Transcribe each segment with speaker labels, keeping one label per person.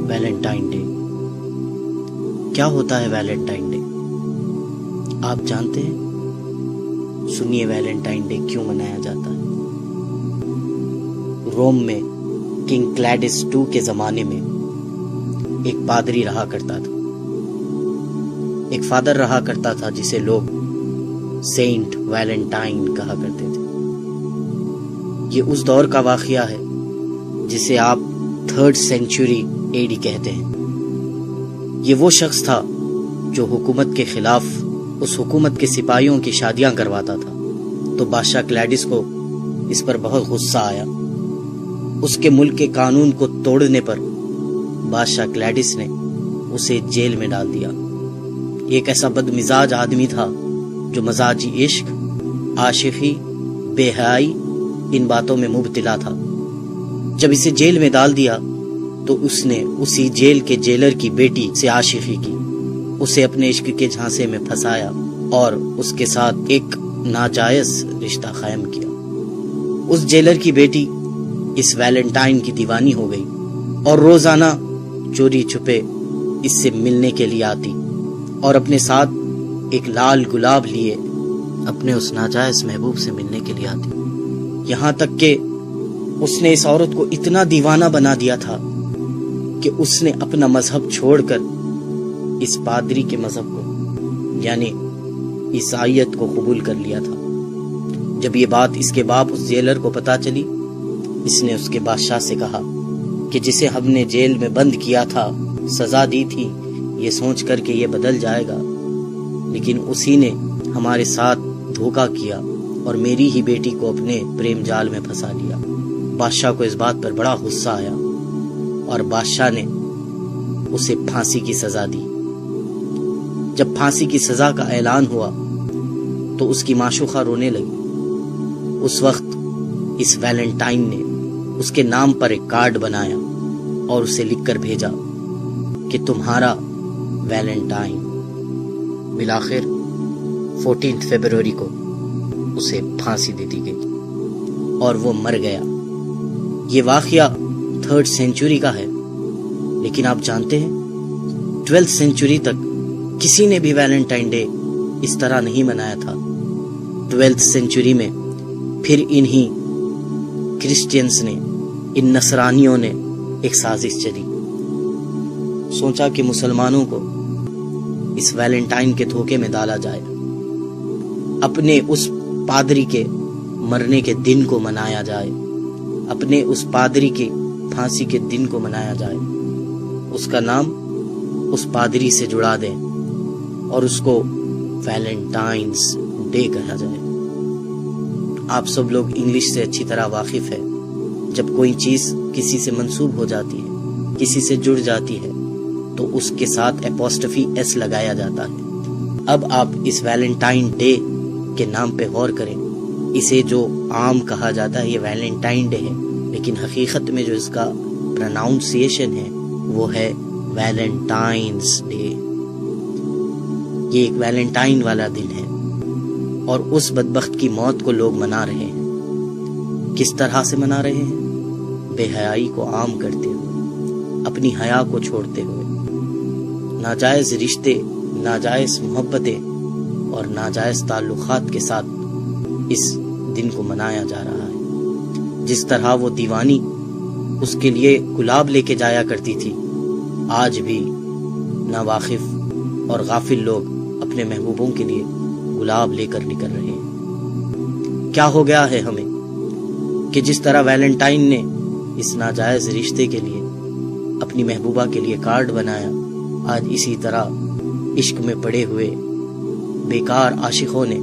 Speaker 1: Valentine day کیا ہوتا ہے؟ ویلنٹائن ڈے آپ جانتے ہیں؟ سنیے ویلنٹائن ڈے کیوں منایا جاتا ہے۔ روم میں کنگ کلیڈس II کے زمانے میں ایک پادری رہا کرتا تھا، ایک فادر رہا کرتا تھا جسے لوگ سینٹ ویلنٹائن کہا کرتے تھے۔ یہ اس دور کا واقعہ ہے جسے آپ 3rd سینچری AD کہتے ہیں۔ یہ وہ شخص تھا جو حکومت کے خلاف اس حکومت کے سپاہیوں کی شادیاں کرواتا تھا، تو بادشاہ کلیڈس کو اس پر بہت غصہ آیا۔ اس کے ملک کے قانون کو توڑنے پر بادشاہ کلیڈس نے اسے جیل میں ڈال دیا۔ یہ ایک ایسا بد مزاج آدمی تھا جو مزاجی عشق، عاشقی، بے حیائی ان باتوں میں مبتلا تھا۔ جب اسے جیل میں ڈال دیا تو اس نے اسی جیل کے جیلر کی بیٹی سے عاشقی کی، اسے اپنے عشق کے جھانسے میں پھنسایا اور اس کے ساتھ ایک ناجائز رشتہ قائم کیا۔ اس جیلر کی بیٹی اس ویلنٹائن کی دیوانی ہو گئی اور روزانہ چوری چھپے اس سے ملنے کے لیے آتی اور اپنے ساتھ ایک لال گلاب لیے اپنے اس ناجائز محبوب سے ملنے کے لیے آتی۔ یہاں تک کہ اس نے اس عورت کو اتنا دیوانہ بنا دیا تھا کہ اس نے اپنا مذہب چھوڑ کر اس پادری کے مذہب کو یعنی عیسائیت کو قبول کر لیا تھا۔ جب یہ بات اس کے باپ اس جیلر کو پتہ چلی، اس نے اس کے بادشاہ سے کہا کہ جسے ہم نے جیل میں بند کیا تھا، سزا دی تھی، یہ سوچ کر کہ یہ بدل جائے گا، لیکن اسی نے ہمارے ساتھ دھوکہ کیا اور میری ہی بیٹی کو اپنے پریم جال میں پھنسا لیا۔ بادشاہ کو اس بات پر بڑا غصہ آیا اور بادشاہ نے اسے پھانسی کی سزا دی۔ جب پھانسی کی سزا کا اعلان ہوا تو اس کی معشوقہ رونے لگی۔ اس وقت اس ویلنٹائن نے اس کے نام پر ایک کارڈ بنایا اور اسے لکھ کر بھیجا کہ تمہارا ویلنٹائن۔ بالآخر 14 فروری کو اسے پھانسی دے دی گئی اور وہ مر گیا۔ یہ واقعہ 3rd سینچری کا ہے، لیکن آپ جانتے ہیں 12th سینچری تک کسی نے بھی ویلنٹائن ڈے اس طرح نہیں منایا تھا۔ 12th سینچری میں پھر انہی کرسچینز نے، ان نصرانیوں نے ایک سازش چلی، سوچا کہ مسلمانوں کو اس ویلنٹائن کے دھوکے میں ڈالا جائے، اپنے اس پادری کے مرنے کے دن کو منایا جائے، اپنے اس پادری کے پھانسی کے دن کو منایا جائے، اس کا نام اس پادری سے جڑا دیں اور اس کو ویلنٹائنز ڈے کہا جائے۔ آپ سب لوگ انگلش سے اچھی طرح واقف ہے، جب کوئی چیز کسی سے منسوب ہو جاتی ہے، کسی سے جڑ جاتی ہے، تو اس کے ساتھ اپوسٹفی ایس لگایا جاتا ہے۔ اب آپ اس ویلنٹائن ڈے کے نام پہ غور کریں۔ اسے جو عام کہا جاتا ہے یہ ویلنٹائن ڈے ہے، لیکن حقیقت میں جو اس کا پروناؤنسیشن ہے وہ ہے ویلنٹائنز ڈے۔ یہ ایک ویلنٹائن والا دن ہے اور اس بدبخت کی موت کو لوگ منا رہے ہیں۔ کس طرح سے منا رہے ہیں؟ بے حیائی کو عام کرتے ہوئے، اپنی حیا کو چھوڑتے ہوئے، ناجائز رشتے، ناجائز محبتیں اور ناجائز تعلقات کے ساتھ اس دن کو منایا جا رہا ہے۔ جس طرح وہ دیوانی اس کے لیے گلاب لے کے جایا کرتی تھی، آج بھی ناواقف اور غافل لوگ اپنے محبوبوں کے لیے گلاب لے کر نکل رہے ہیں۔ کیا ہو گیا ہے ہمیں کہ جس طرح ویلنٹائن نے اس ناجائز رشتے کے لیے اپنی محبوبہ کے لیے کارڈ بنایا، آج اسی طرح عشق میں پڑے ہوئے بیکار عاشقوں نے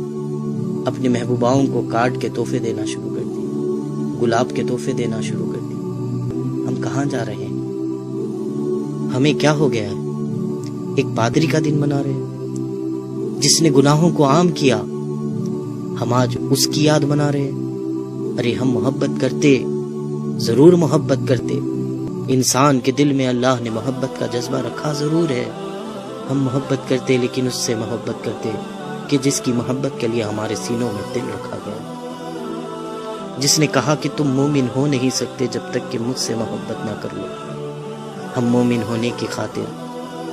Speaker 1: اپنی محبوباؤں کو کارڈ کے تحفے دینا شروع کر دیے، گلاب کے تحفے دینا شروع کر دیے۔ ہم کہاں جا رہے ہیں؟ ہمیں کیا ہو گیا ہے؟ ایک پادری کا دن منا رہے ہیں جس نے گناہوں کو عام کیا، ہم آج اس کی یاد منا رہے ہیں۔ ارے ہم محبت کرتے، ضرور محبت کرتے، انسان کے دل میں اللہ نے محبت کا جذبہ رکھا ضرور ہے، ہم محبت کرتے لیکن اس سے محبت کرتے کہ جس کی محبت کے لیے ہمارے سینوں میں دل رکھا گیا، جس نے کہا کہ تم مومن ہو نہیں سکتے جب تک کہ مجھ سے محبت نہ کر لو۔ ہم مومن ہونے کی خاطر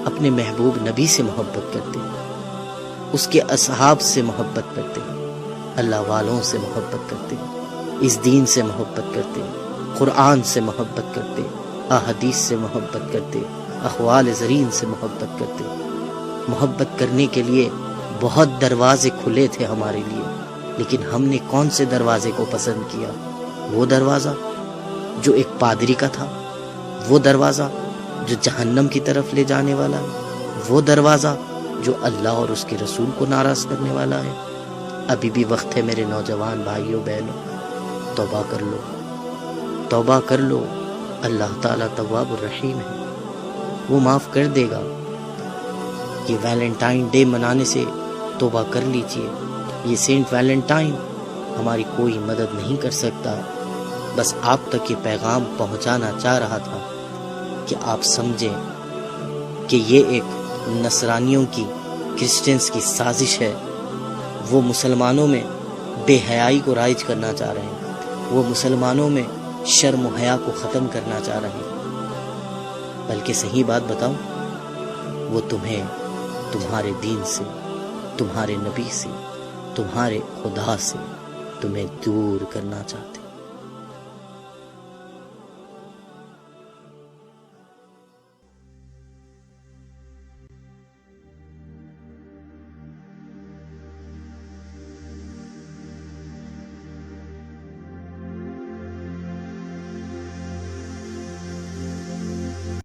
Speaker 1: اپنے محبوب نبی سے محبت کرتے، اس کے اصحاب سے محبت کرتے، اللہ والوں سے محبت کرتے، اس دین سے محبت کرتے، قرآن سے محبت کرتے، احادیث سے محبت کرتے، اقوال زرین سے محبت کرتے۔ محبت کرنے کے لیے بہت دروازے کھلے تھے ہمارے لیے، لیکن ہم نے کون سے دروازے کو پسند کیا؟ وہ دروازہ جو ایک پادری کا تھا، وہ دروازہ جو جہنم کی طرف لے جانے والا ہے، وہ دروازہ جو اللہ اور اس کے رسول کو ناراض کرنے والا ہے۔ ابھی بھی وقت ہے میرے نوجوان بھائیوں بہنوں، توبہ کر لو، توبہ کر لو۔ اللہ تعالیٰ تواب الرحیم ہے، وہ معاف کر دے گا۔ یہ ویلنٹائن ڈے منانے سے توبہ کر لیجئے۔ یہ سینٹ ویلنٹائن ہماری کوئی مدد نہیں کر سکتا، بس آپ تک یہ پیغام پہنچانا چاہ رہا تھا کہ آپ سمجھیں کہ یہ ایک نصرانیوں کی، کرسچنز کی سازش ہے۔ وہ مسلمانوں میں بے حیائی کو رائج کرنا چاہ رہے ہیں، وہ مسلمانوں میں شرم و حیا کو ختم کرنا چاہ رہے ہیں۔ بلکہ صحیح بات بتاؤں، وہ تمہیں تمہارے دین سے، تمہارے نبی سے، تمہارے خدا سے تمہیں دور کرنا چاہتے ہیں۔